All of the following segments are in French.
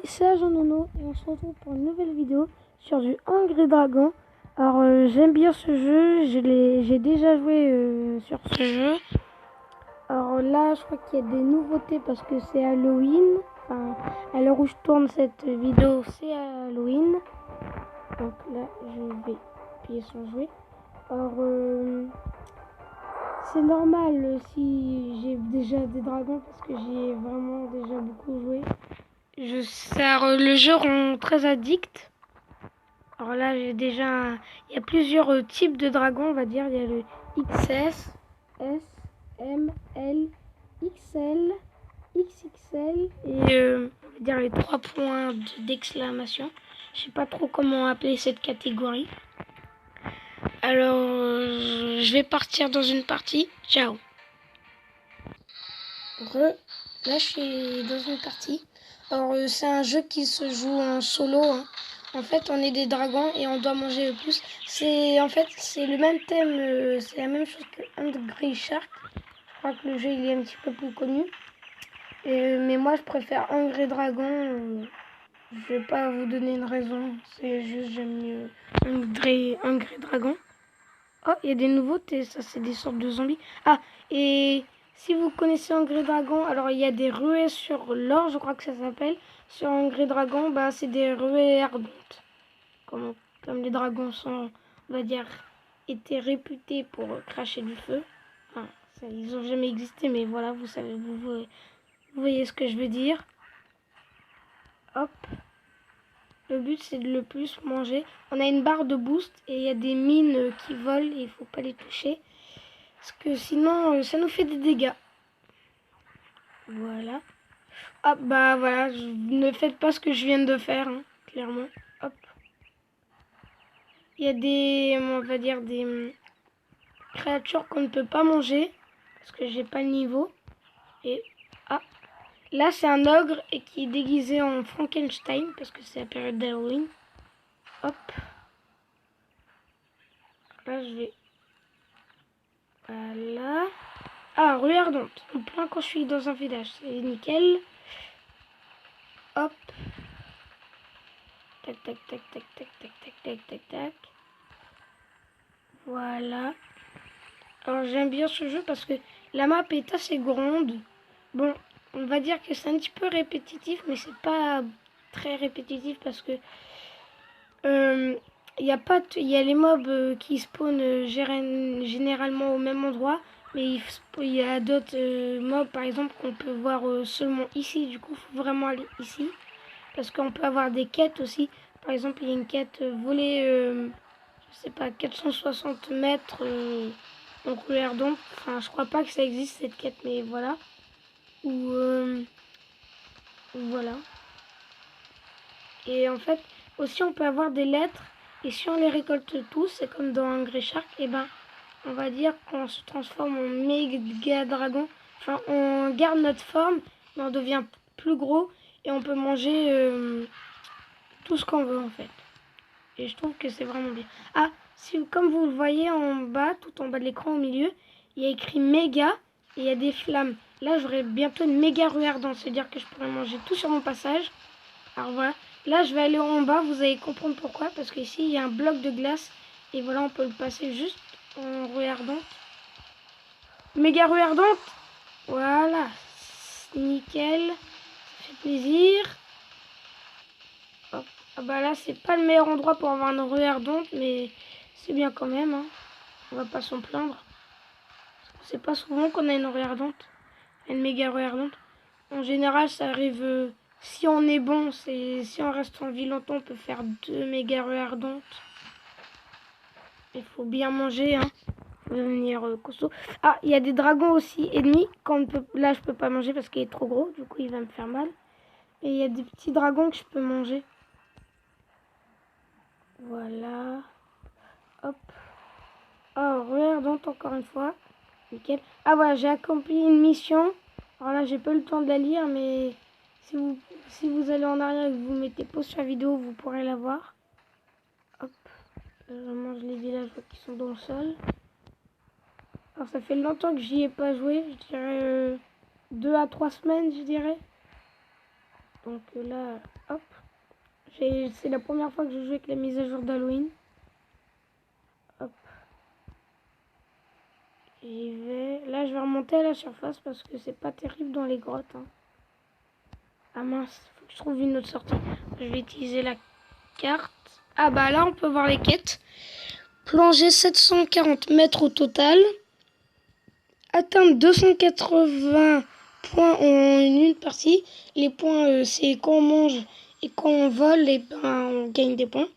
amis, c'est Agent Nono et on se retrouve pour une nouvelle vidéo sur du Hungry Dragon. Alors j'aime bien ce jeu, j'ai déjà joué sur ce jeu. Alors là je crois qu'il y a des nouveautés parce que c'est Halloween. Enfin, à l'heure où je tourne cette vidéo c'est Halloween. Donc là je vais appuyer sur jouer. Alors c'est normal si j'ai déjà des dragons parce que j'y ai vraiment déjà beaucoup joué. Le jeu rend très addict. Alors là, j'ai déjà... Il y a plusieurs types de dragons, on va dire. Il y a le XS, S, M, L, XL, XXL et on va dire les 3 points d'exclamation. Je sais pas trop comment appeler cette catégorie. Alors, je vais partir dans une partie. Ciao. Là, je suis dans une partie. Alors, c'est un jeu qui se joue en solo. Hein. En fait, on est des dragons et on doit manger le plus. C'est le même thème. C'est la même chose que Hungry Shark. Je crois que le jeu il est un petit peu plus connu. Mais moi, je préfère Hungry Dragon. Je vais pas vous donner une raison. C'est juste j'aime mieux Hungry Dragon. Oh, il y a des nouveautés. Ça, c'est des sortes de zombies. Ah, et... Si vous connaissez Hungry Dragon, alors il y a des ruées sur l'or, je crois que ça s'appelle. Sur Hungry Dragon, bah, c'est des ruées ardentes. Comme les dragons sont, on va dire, été réputés pour cracher du feu. Enfin, ils n'ont jamais existé, mais voilà, vous savez, vous voyez ce que je veux dire. Hop. Le but, c'est de le plus manger. On a une barre de boost et il y a des mines qui volent et il ne faut pas les toucher. Parce que sinon, ça nous fait des dégâts. Voilà. Hop, bah voilà, ne faites pas ce que je viens de faire, hein, clairement. Hop. Il y a des, on va dire, des créatures qu'on ne peut pas manger. Parce que j'ai pas le niveau. Et, ah. Là, c'est un ogre et qui est déguisé en Frankenstein. Parce que c'est la période d'Halloween. Hop. Là, je vais... Voilà. Ah, rue ardente. En plein quand je suis dans un village. C'est nickel. Hop. Tac, tac, tac, tac, tac, tac, tac, tac, tac, tac. Voilà. Alors j'aime bien ce jeu parce que la map est assez grande. Bon, on va dire que c'est un petit peu répétitif, mais c'est pas très répétitif parce que il y a les mobs qui spawnent généralement au même endroit, mais il y a d'autres mobs par exemple qu'on peut voir seulement ici. Du coup, il faut vraiment aller ici parce qu'on peut avoir des quêtes aussi. Par exemple, il y a une quête voler, je sais pas, 460 mètres. Donc l'air donc, enfin je crois pas que ça existe cette quête, mais voilà. Ou voilà. Et en fait, aussi on peut avoir des lettres, et si on les récolte tous, c'est comme dans Hungry Shark, et ben on va dire qu'on se transforme en méga dragon. Enfin on garde notre forme, mais on devient plus gros, et on peut manger tout ce qu'on veut en fait. Et je trouve que c'est vraiment bien. Ah, comme vous le voyez en bas, tout en bas de l'écran au milieu, il y a écrit méga et il y a des flammes. Là, j'aurai bientôt une méga rue ardente, c'est-à-dire que je pourrai manger tout sur mon passage. Alors voilà, là je vais aller en bas, vous allez comprendre pourquoi, parce qu'ici il y a un bloc de glace et voilà, on peut le passer juste en rue ardente. Méga rue ardente, voilà, nickel, ça fait plaisir. Hop. Ah bah là c'est pas le meilleur endroit pour avoir une rue ardente, mais c'est bien quand même, hein. On va pas s'en plaindre. C'est pas souvent qu'on a une rue ardente, une méga rue ardente. En général, ça arrive si on est bon, si on reste en vie longtemps, on peut faire 2 méga rues ardentes. Il faut bien manger, hein. Faut devenir costaud. Ah, il y a des dragons aussi ennemis. Là, je peux pas manger parce qu'il est trop gros, du coup, il va me faire mal. Et il y a des petits dragons que je peux manger. Voilà. Hop. Oh, rue ardente encore une fois. Nickel. Ah voilà, j'ai accompli une mission. Alors là, j'ai pas eu le temps de la lire, mais si vous allez en arrière et que vous mettez pause sur la vidéo, vous pourrez la voir. Hop. Je mange les villageois qui sont dans le sol. Alors ça fait longtemps que j'y ai pas joué. Je dirais 2 à 3 semaines, je dirais. Donc là, hop. C'est la première fois que je joue avec la mise à jour d'Halloween. Hop. J'y vais. Là, je vais remonter à la surface parce que c'est pas terrible dans les grottes. Hein. Ah mince, faut que je trouve une autre sortie. Je vais utiliser la carte. Ah bah là, on peut voir les quêtes. Plonger 740 mètres au total. Atteindre 280 points en une partie. Les points, c'est quand on mange et quand on vole, et ben, on gagne des points.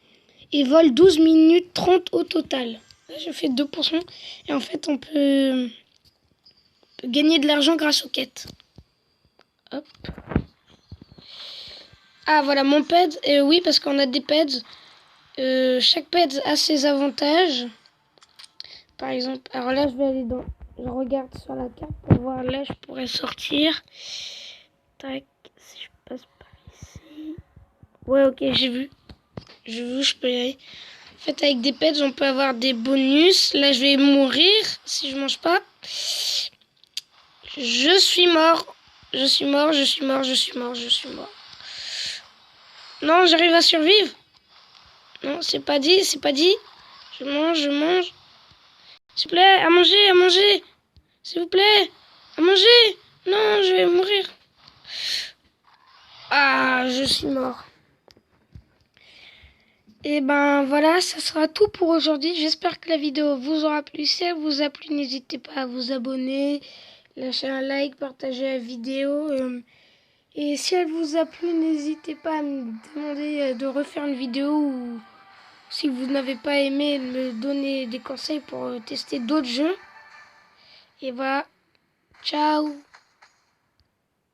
Et vole 12 minutes 30 au total. Là, je fais 2%. Et en fait, on peut gagner de l'argent grâce aux quêtes. Hop. Ah, voilà, mon ped. Oui, parce qu'on a des peds. Chaque ped a ses avantages. Par exemple, alors là, je vais aller dans... Je regarde sur la carte pour voir. Là, je pourrais sortir. Tac, si je passe par ici. Ouais, ok, j'ai vu. Je peux y aller. En fait, avec des pets, on peut avoir des bonus. Là, je vais mourir si je mange pas. Je suis mort. Je suis mort, je suis mort, je suis mort, je suis mort. Non, j'arrive à survivre. Non, c'est pas dit, c'est pas dit. Je mange, je mange. S'il vous plaît, à manger, à manger. S'il vous plaît, à manger. Non, je vais mourir. Ah, je suis mort. Et ben voilà, ça sera tout pour aujourd'hui. J'espère que la vidéo vous aura plu. Si elle vous a plu, n'hésitez pas à vous abonner, lâcher un like, partager la vidéo. Et si elle vous a plu, n'hésitez pas à me demander de refaire une vidéo ou si vous n'avez pas aimé, me donner des conseils pour tester d'autres jeux. Et voilà, ciao!